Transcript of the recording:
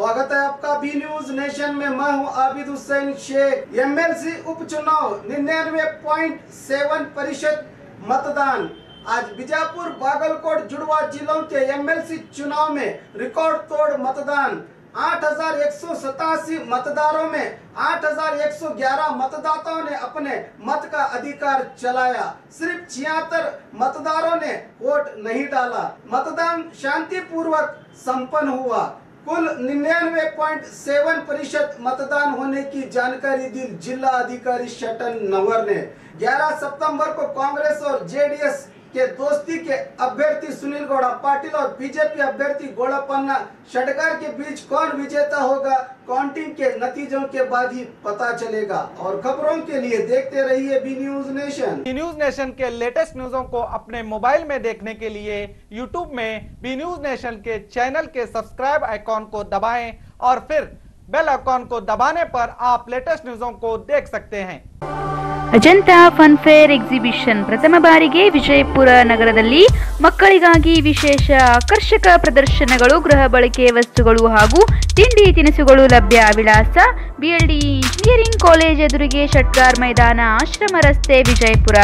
स्वागत है आपका बी न्यूज नेशन में। मैं हूं आबिद हुसैन शेख। एमएलसी उपचुनाव 99.7% मतदान। आज बीजापुर, बागलकोट, जुड़वा जिलों के एमएलसी चुनाव में रिकॉर्ड तोड़ मतदान। 8,187 मतदारों में 8,111 मतदाताओं ने अपने मत का अधिकार चलाया। सिर्फ 76 मतदारों ने वोट नहीं डाला। मतदान शांतिपूर्वक संपन्न हुआ। कुल 99.7% मतदान होने की जानकारी दी जिला अधिकारी शटन नवर ने। 11 सितंबर को कांग्रेस और जेडीएस के दोस्ती के अभ्यर्थी सुनील गौड़ा पाटिल और बीजेपी अभ्यर्थी गोड़ापन्ना षडगर के बीच कौन विजेता होगा, काउंटिंग के नतीजों के बाद ही पता चलेगा। और खबरों के लिए देखते रहिए B news nation. B news nation के लेटेस्ट न्यूज़ों को अपने मोबाइल में देखने के लिए यूट्यूब में बी न्यूज नेशन के चैनल के सब्सक्राइब आइकॉन को दबाएं और फिर बेल आइकॉन को दबाने पर आप लेटेस्ट न्यूज़ों को देख सकते हैं। ಅಜಂತಾ ಫನ್ ಫೇರ್ ಎಕ್ಸಿಬಿಷನ್ ಪ್ರಥಮ ಬಾರಿಗೆ ವಿಜಯಪುರ ನಗರದಲ್ಲಿ ಮಕ್ಕಳಿಗಾಗಿ ವಿಶೇಷ ಆಕರ್ಷಕ ಪ್ರದರ್ಶನಗಳು, ಗೃಹ ಬಳಕೆ ವಸ್ತುಗಳು ಹಾಗೂ ತಿಂಡಿ ತಿನಿಸುಗಳು ಲಭ್ಯ. ವಿಳಾಸ BLD ಇಂಜಿನಿಯರಿಂಗ್ ಕಾಲೇಜ್ ಎದುರಿಗೆ, ಷಟ್ಗಾರ್ ಮೈದಾನ, ಆಶ್ರಮ ರಸ್ತೆ, ವಿಜಯಪುರ.